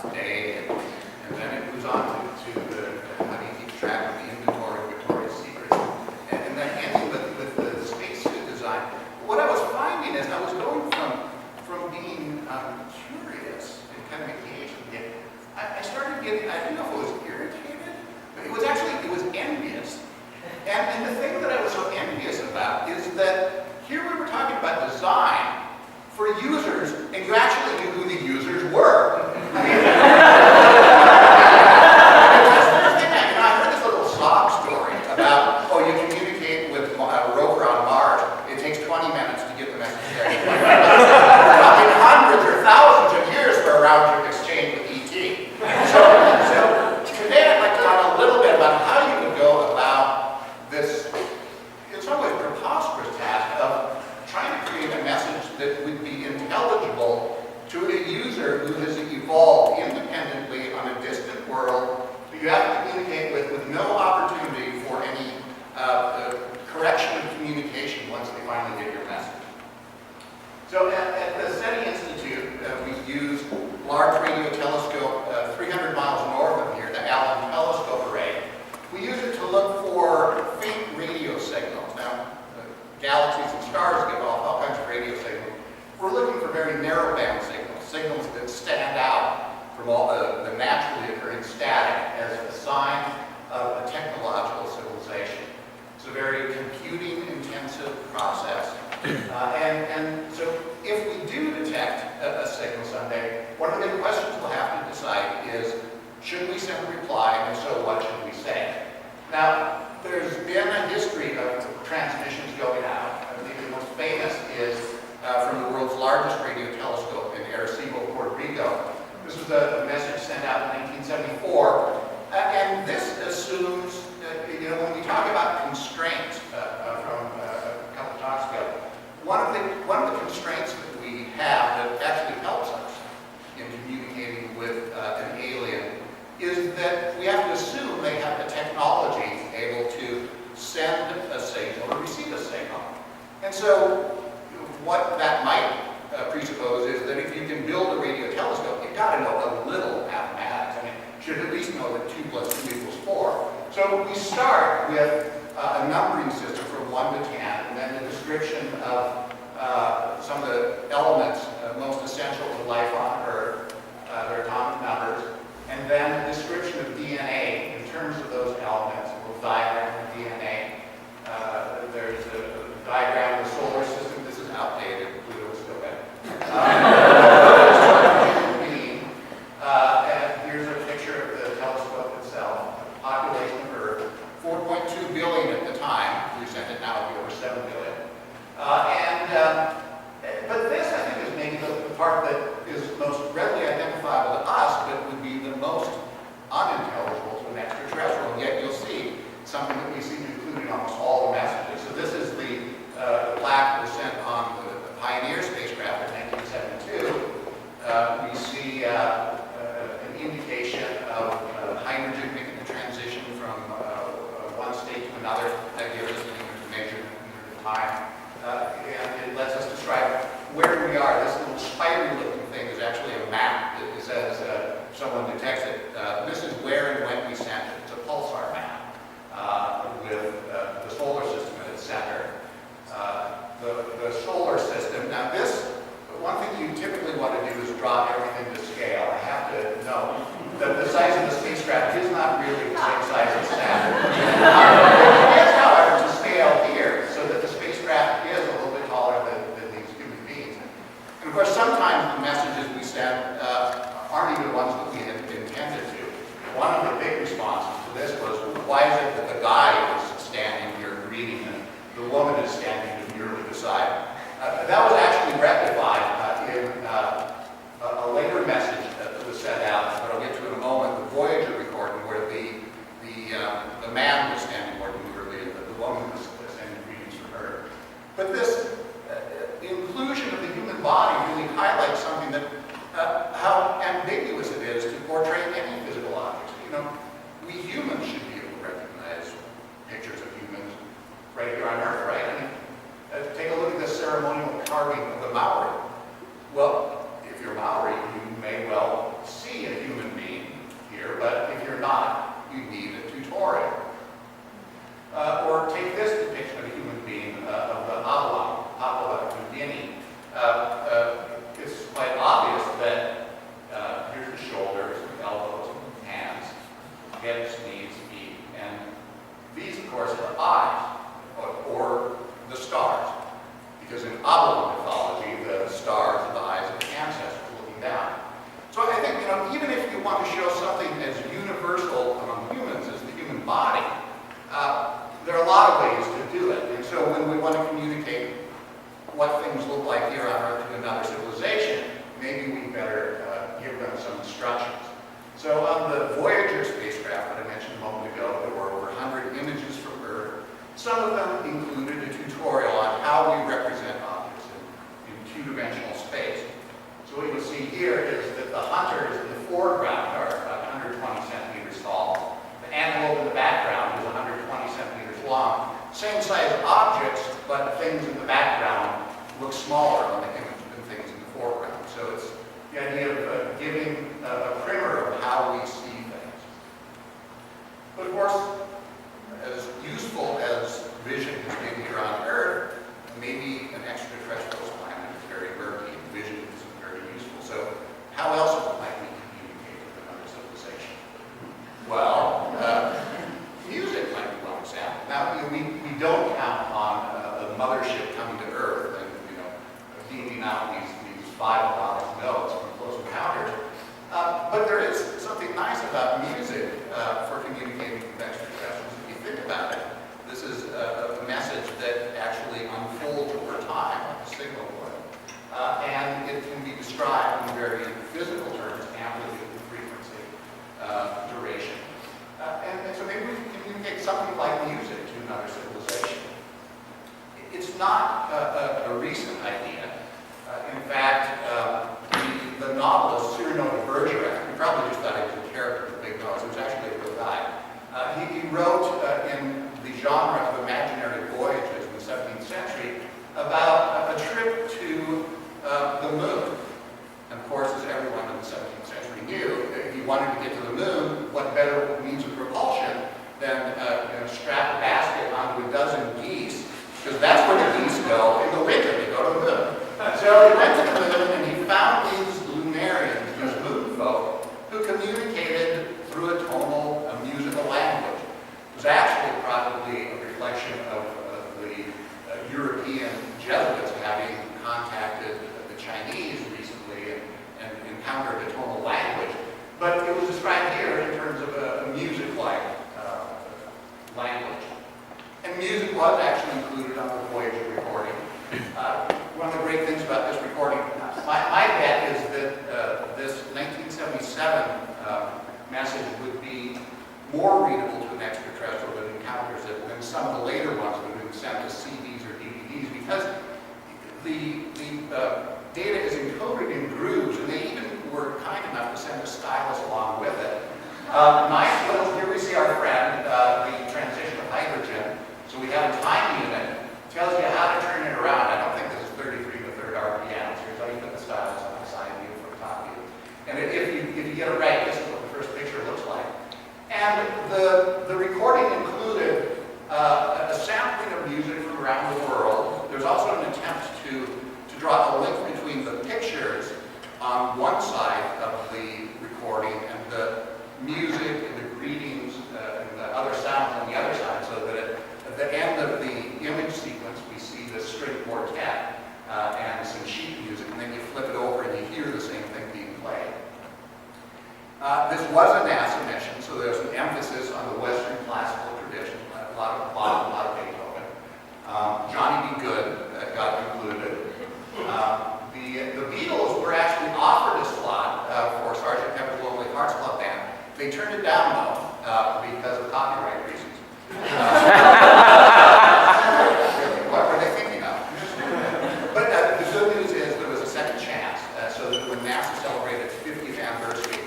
today, and then it moves on to how do you keep track of the inventory of Victoria's Secret, and then ending with the spacesuit design. What I was finding is I was going from being curious and kind of engaged in it. I started getting, I didn't know if it was irritated, but it was envious. And the thing that I was so envious about is that here we were talking about design for users, and you actually knew who the users were. I mean, I heard this little sob story about, oh, you communicate with a rover on Mars. It takes 20 minutes to get the message there. Probably hundreds or thousands of years for a round-trip exchange with ET. So today I'd like to talk a little bit about how you would go about this, in some ways, preposterous task of trying to create a message that would be intelligible to a user who has evolved independently on a distant world that you have to communicate with no opportunity for any correction of communication once they finally get your message. So at the SETI Institute, we use large radio telescope 300 miles north of here, the Allen Telescope Array. We use it to look for faint radio signals. Now, galaxies and stars give off all kinds of radio signals. We're looking for very narrow band signals, signals that stand out from all the naturally occurring static as a sign of a technological civilization. It's a very computing intensive process. And so if we do detect a signal someday, one of the big questions we'll have to decide is, should we send a reply, and if so, what should we say? Now, there's been a history of transmissions going out. I think the most famous is from the world's largest radio telescope in Arecibo, Puerto Rico. This was a message sent out in 1974. And this assumes, when we talk about constraints from a couple talks ago, one of the constraints that we have that actually helps us in communicating with an alien is that we have to assume they have the technology able to send a signal or receive a signal. And so what that might presuppose is that if you can build a radio telescope, you've got to know a little mathematics. I mean, you should at least know that 2 + 2 = 4. So we start with a numbering system from 1 to 10, and then the description of some of the elements most essential to life on Earth, their atomic numbers, and then a description of DNA in terms of those elements. We'll diagram the DNA. There's a diagram of the solar system. This is outdated. Pluto is still better. And here's a picture of the telescope itself. The population of Earth, 4.2 billion at the time. We sent it now, it'll be over 7 billion. But this, I think, is maybe the part that is most readily identifiable to us, but would be the most unintelligible to an extraterrestrial. And yet you'll see something that we see included in almost all the messages. So this is the plaque that was sent on the Pioneer spacecraft in 1972. We see an indication of hydrogen making the transition from one state to another. That gives us an information in time. And it lets us describe where we are. This little spiral-looking thing is actually a map that says, someone detects it, this is where and when we sent it. It's a pulsar map with the solar system at its center. The solar system, now this, one thing you typically want to do is draw everything to scale. I have to know that the size of the spacecraft is not really the same size as Saturn. It is, however, to scale here, so that the spacecraft is a little bit taller than these human beings. And of course, sometimes the messages we send aren't even ones that we had intended to. One of the big responses to this was, why is it that the guy is standing here reading and the woman is standing demurely beside? That was actually rectified in a later message that was sent out, that I'll get to in a moment, the Voyager recording, where the man was standing more demurely and the woman was sending readings from her. But this inclusion of the human body really highlights something that how ambiguous it is to portray any physical objects. We humans should be able to recognize pictures of humans right here on Earth, right? I mean, take a look at this ceremonial carving of the Maori. head, sneeze, feet, and these, of course, are eyes, or the stars. Because in Abel mythology, the stars are the eyes of the ancestors looking down. So I think, even if you want to show something as universal among humans as the human body, there are a lot of ways to do it. And so when we want to communicate what things look like here on Earth to another civilization, maybe we better give them some instructions. So on the Voyager spacecraft that I mentioned a moment ago, there were over 100 images from Earth. Some of them included a tutorial on how we represent objects in two-dimensional space. So what you'll see here is that the hunters in the foreground are about 120 centimeters tall. The antelope in the background is 120 centimeters long. Same size objects, but things in the background look smaller on the image than things in the foreground. So it's the idea of giving a primer of how we see things. But of course, as useful as vision has been here on Earth, maybe an extraterrestrial planet is very murky and vision isn't very useful. So how else might we communicate with another civilization? Well, music might be one example. Now, we don't count on the mothership coming to Earth and beaming out these 5 melodic notes from Close Encounters. But there is something nice about music for communicating with extraterrestrials. If you think about it, this is a message that actually unfolds over time, like a signal would. And it can be described in very physical terms, amplitude, frequency, duration. And so maybe we can communicate something like music to another civilization. It's not a recent idea. In fact, the novelist Cyrano de Bergerac, you probably just thought he was a character with big nose, he was actually a real guy. He wrote in the genre of imaginary voyages in the 17th century about a trip to the moon. And of course, as everyone in the 17th century knew, if you wanted to get to the moon, what better means of propulsion than strap a basket onto a dozen geese, because that's where the geese go in the winter. They go to the moon. So he went to the moon and he found these lunarians, these moon folk, who communicated through a musical language. It was actually probably a reflection of the European Jesuits having contacted the Chinese recently and encountered a tonal language. But it was described here in terms of a music-like language. And music was actually included on the Voyager recording. One of the great things about this recording, my bet is that this 1977 message would be more readable to an extraterrestrial that encounters it than some of the later ones that have been sent to CDs or DVDs, because the data is encoded in grooves, and they even were kind enough to send a stylus along with it. Nice little, here we see our friend, the transition of hydrogen. So we have a time unit, tells you how to turn it around. I don't think this is 33 to the third RPM. Here's how you put the stylus on the side view from top view. And if you get it right, this is what the first picture looks like. And the recording included a sampling of music from around the world. There's also an attempt to draw a link between the pictures on one side of the recording and the music and the greetings and the other sounds on the other side, so that at the end of the image sequence we see the string quartet and some sheet music, and then you flip it over and you hear the same thing being played. This was a NASA mission, so there's an emphasis on the Western classical tradition, a lot of Beethoven. Johnny B. Good got included. The Beatles were actually offered a slot for Sgt. Pepper's Lonely Hearts Club Band. They turned it down, though, because of copyright reasons. What were they thinking of? But the good news is there was a second chance, so that when NASA celebrated its 50th anniversary,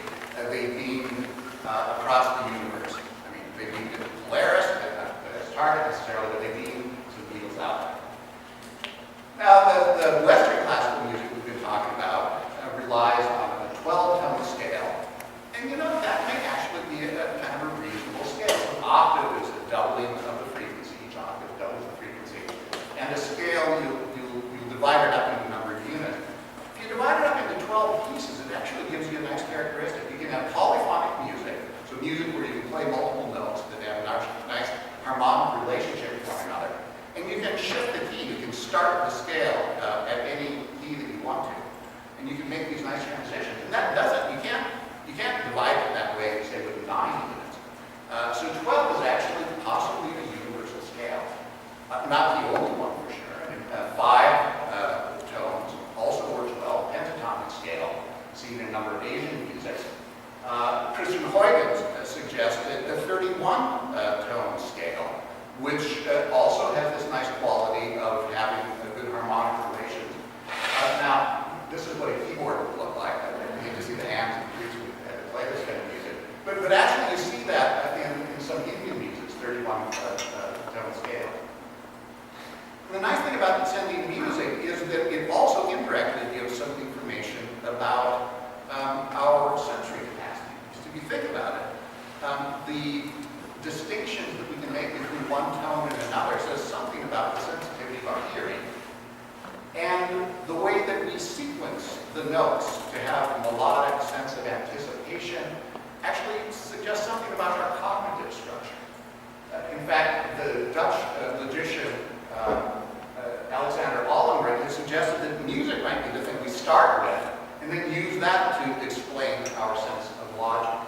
they beamed across the universe. I mean, they beamed it to Polaris, not as target necessarily, but they beamed some Beatles out. Now, the Western classical music we've been talking about relies on a 12-tone scale. And that may actually be a kind of a reasonable scale. An octave is a doubling of the Huygens suggested a 31-tone scale, which also has this nice quality of having a good harmonic relations. Now, this is what a keyboard would look like. I hate to see the hands of the creatures who had to play this kind of music. But actually you see that in some Indian music, 31-tone scale. The nice thing about sending music is that it also indirectly gives some information about our sensory capacity. Just if you think about it, the distinctions that we can make between one tone and another says something about the sensitivity of our hearing. And the way that we sequence the notes to have a melodic sense of anticipation actually suggests something about our cognitive structure. In fact, the Dutch logician Alexander Allenbrand has suggested that music might be the thing we start with, and then use that to explain our sense of logic.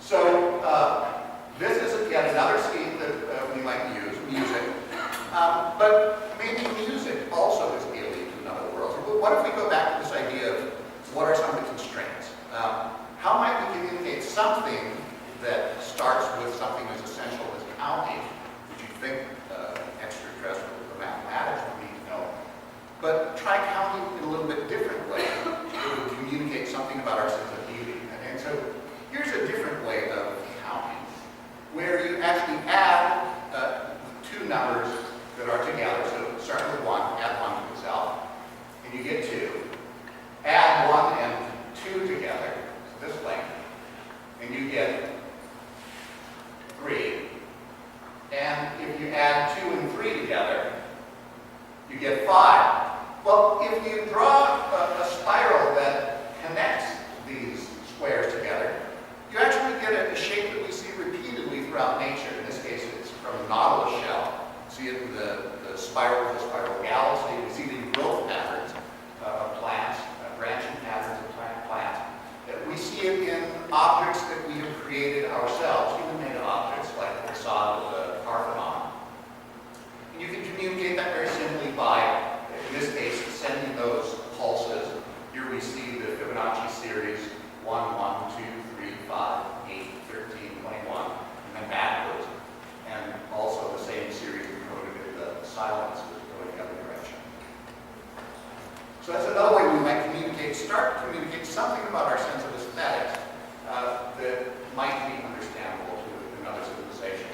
So this is yet another scheme that we might use, music. But maybe music also is alien to another world. So what if we go back to this idea of what are some of the constraints? How might we communicate something that starts with something as essential as counting, which you think extraterrestrial mathematics would need to know, but try counting in a little bit different way that would communicate something about our sense of beauty. And so here's a different way of counting, where you actually add two numbers that are together. So start with 1, add 1 to itself, and you get 2. Add 1 and 2 together, so this length, and you get 3. And if you add 2 and 3 together, you get 5. Well, if you draw a spiral that connects these squares together, you actually get a shape that we see repeatedly throughout nature. In this case, it's from a nautilus shell. See it in the spiral of the spiral galaxy. We see the growth patterns of plants, branching patterns of plants. We see it in objects that we have created ourselves, human-made objects like the facade of the Parthenon. And you can communicate that very simply by, in this case, sending those pulses. Here we see the Fibonacci series 1, 1, 2, 3, 5, 8, 13, 21, and then backwards. And also the same series encoded in the silences going the other direction. So that's another way we might start to communicate something about our sense of aesthetics that might be understandable to another civilization.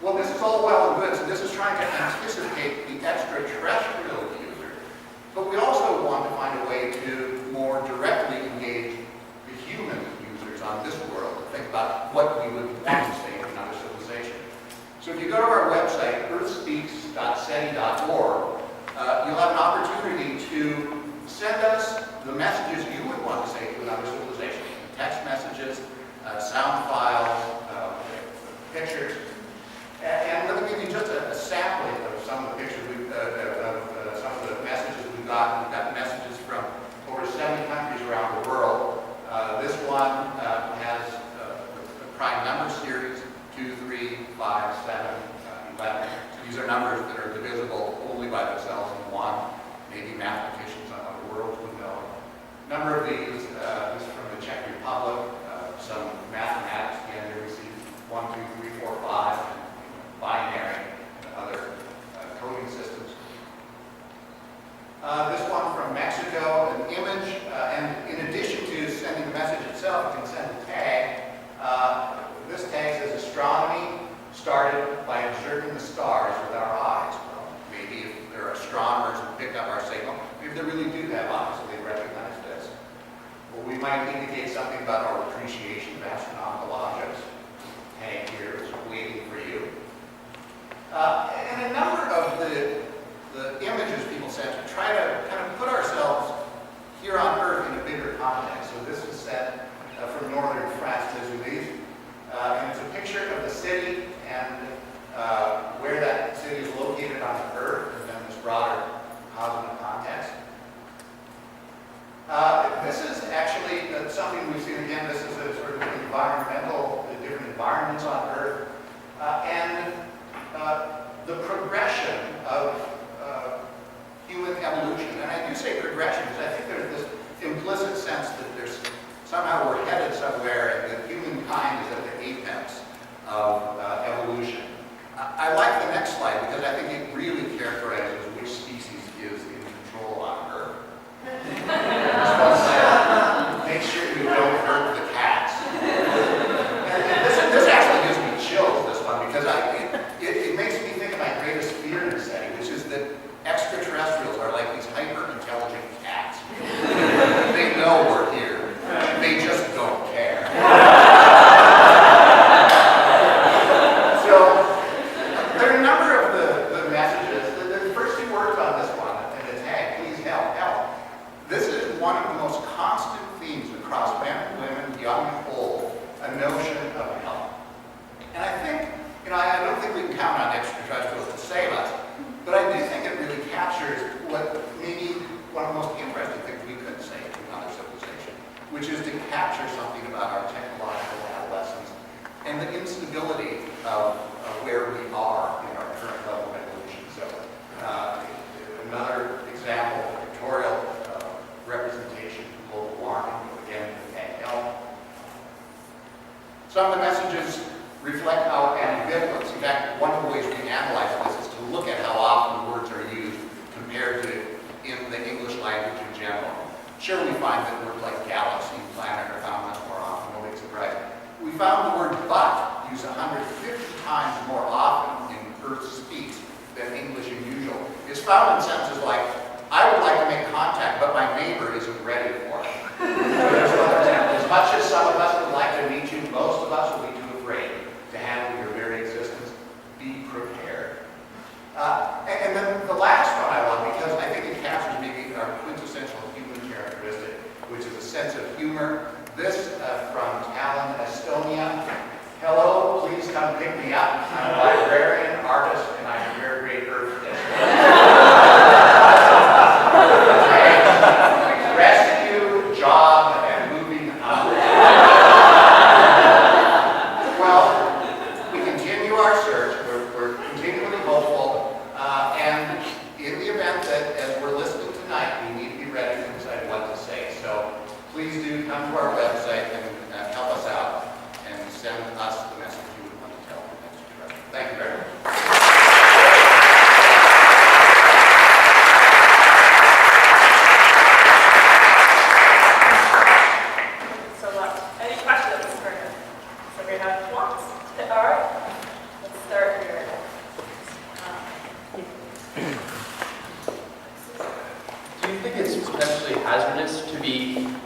Well, this is all well and good, so this is trying to anticipate the extraterrestrial user, but we also want to find a way to more directly engage the human users on this world, to think about what we would want to say in another civilization. So if you go to our website, earthspeaks.seti.org, you'll have an opportunity to send us the messages you would want to say to another civilization. Text messages, sound files, pictures. And let me give you just a sampling of some of the pictures, some of the messages we've got. We've got messages from over 70 countries around the world. This one has a prime number series, 2, 3, 5, 7, 11. These are numbers that are divisible only by themselves in 1. Maybe mathematicians on other worlds would know. A number of these is from the Czech Republic. Some mathematics, again, here we see 1, 2, 3, 4, 5, and binary and other coding systems. This one from Mexico, an image, and in addition to sending the message itself, you can send a tag. This tag says astronomy started by observing the stars with our eyes. Well, maybe if there are astronomers who pick up our signal, maybe they really do have eyes, so they recognize this. Or we might indicate something about our appreciation of astronomical objects. Tag here is waiting for you. And a number of the images people sent to try to kind of put ourselves here on Earth in a bigger context. So this is sent from northern France to Toulouse. And it's a picture of the city and where that city is located on Earth, and then this broader cosmic context. This is actually something we've seen again. This is a sort of environmental, different environments on Earth. And the progression of human evolution. And I do say progression because I think there's this implicit sense that there's somehow we're headed somewhere and that humankind is at the apex of evolution. I like the next slide because I think it really characterizes which species is in control on Earth. This one said, make sure you don't hurt the cats. This actually gives me chills, this one, because it makes me think of my greatest fear in SETI, which is that extraterrestrials are like these hyper-intelligent cats. They know we're here. They just don't care. So, there are a number of the messages. The first two words on this one, and the tag, please help, help. This is one of the most constant themes across men and women, young and old, a notion of help. And I think, I don't think we can count on extraterrestrials to save us, but I do think it really captures what maybe one of the most interesting things we could say to another civilization, which is to capture something about our technological adolescence and the instability of where we are in our current level of evolution. So another example, pictorial representation of global warming, again, can't help. Some of the messages reflect our ambivalence. In fact, one of the ways we analyze this is to look at how often words are used compared to in the English language in general. Sure, we find that words like galaxy and planet are found much more often, no big surprise. We found the word but used 150 times more often in Earth speech than English in usual. It's found in sentences like, I would like to make contact, but my neighbor isn't ready for it. So there's another example. As much as some of us would like to meet you, most of us will be too afraid to handle your very existence. Be prepared. And then the last one I love because I think it captures maybe our quintessential human characteristic, which is a sense of humor. This from Tallinn, Estonia. Hello, please come pick me up. I'm a librarian, artist, and I'm a very great Earth rescue, job, and moving on. Well, we continue our search. We're continually hopeful. And in the event that as we're listening tonight, we need to be ready to decide what to say. So please do come to our website and help us out and send us the message you would want to tell the extraterrestrial. Thank you very much.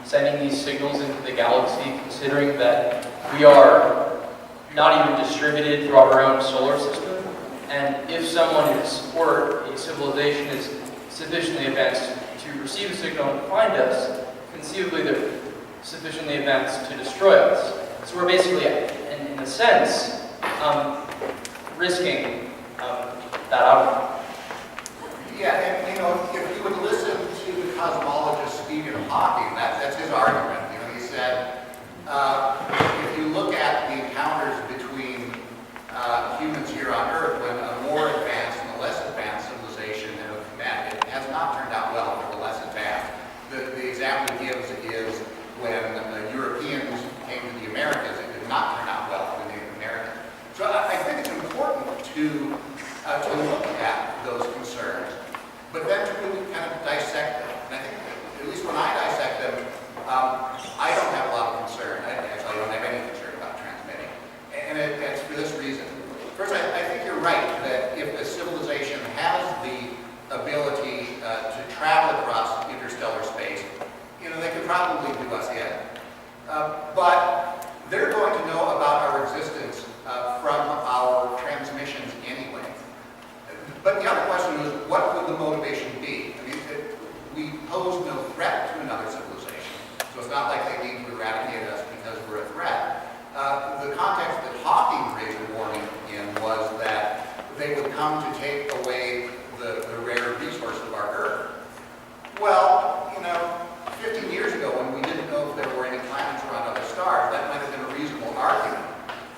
Sending these signals into the galaxy, considering that we are not even distributed throughout our own solar system, and if someone is, or a civilization is sufficiently advanced to receive a signal and find us, conceivably they're sufficiently advanced to destroy us. So we're basically, in a sense, risking that outcome. Yeah, and if you would listen to the cosmologist Stephen Hawking, that's his argument. He said, if you look at the encounters between humans here on Earth, when a more advanced and a less advanced civilization have met, it has not turned out well for the less advanced. The example he gives is when Europeans came to the Americas, it did not turn out well for the Native Americans. So I think it's important to look at those concerns, but then to really kind of dissect them. And I think, at least when I dissect them, I don't have a lot of concern. I don't have any concern about transmitting. And it's for this reason. First, I think you're right that if a civilization has the ability to travel across interstellar space, they could probably do us in. But they're going to know about our existence from our transmissions anyway. But the other question is, what would the motivation be? I mean, we pose no threat to another civilization, so it's not like they need to eradicate us because we're a threat. The context that Hawking raised a warning in was that they would come to take away the rare resources of our Earth. Well, 15 years ago, when we didn't know if there were any planets around other stars, that might have been a reasonable argument.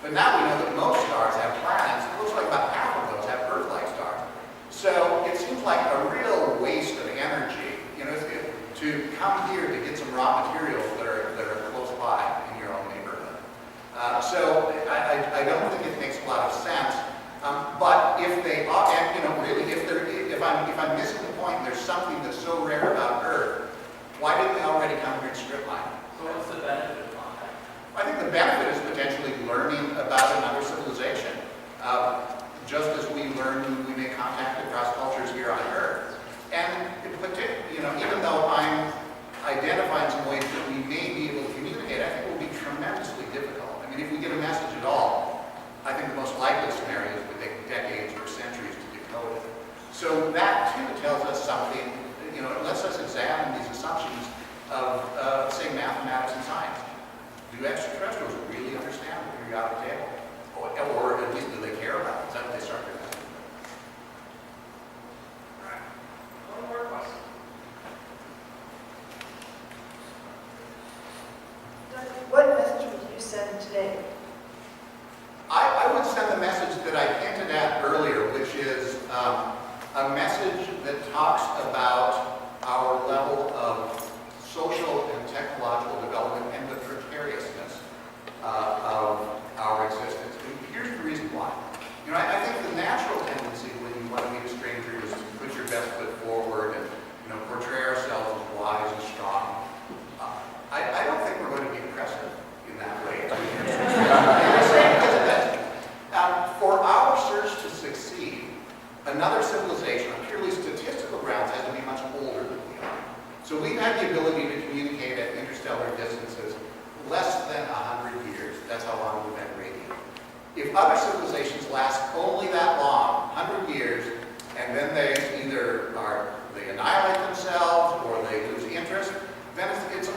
But now we know that most stars have planets. It looks like about half of those have Earth-like stars. So it seems like a real waste of energy, to come here to get some raw materials that are close most likely scenarios would take decades or centuries to decode it. So that too tells us something, you know, it lets us examine these assumptions of, say, mathematics and science. Do extraterrestrials really understand the periodic table? Or at least do they care about it? Is that what they start with? All right. One more question. Doug, what message would you send today? I would send the message that I hinted at earlier, which is a message that talks about our level of social and technological development and the precariousness of our existence. And here's the reason why. You know, I think the natural tendency when you want to meet a stranger is to put your best foot forward and, you know, portray ourselves as wise and strong. I don't think we're going to be impressive in that way. For our search to succeed, another civilization on purely statistical grounds has to be much older than we are. So we've had the ability to communicate at interstellar distances less than 100 years. That's how long we've had radio. If other civilizations last only that long, 100 years, and then they either they annihilate themselves or they lose interest, then it's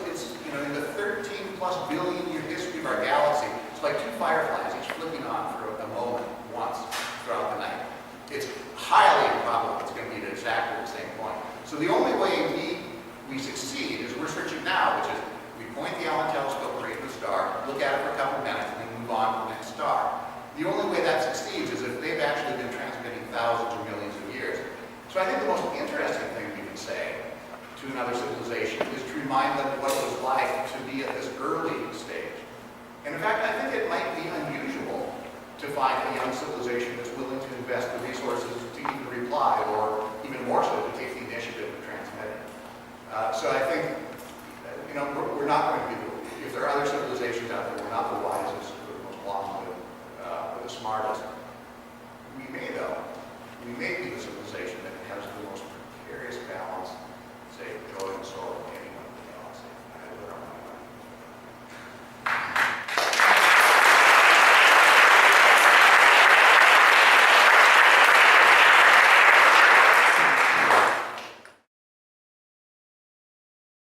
you know, in the 13+ billion year history of our galaxy, it's like two fireflies, each flipping on for a moment once throughout the night. It's highly improbable it's going to be at exactly the same point. So the only way we succeed is we're searching now, which is we point the Allen telescope right at the star, look at it for a couple of minutes, and then move on to the next star. The only way that succeeds is if they've actually been transmitting thousands or millions of years. So I think the most interesting thing we can say to another civilization is to remind them what it was like to be at this early stage. And in fact, I think it might be unusual to find a young civilization that's willing to invest the resources to even reply, or even more so to take the initiative to transmit it. So I think, you know, we're not going to be, if there are other civilizations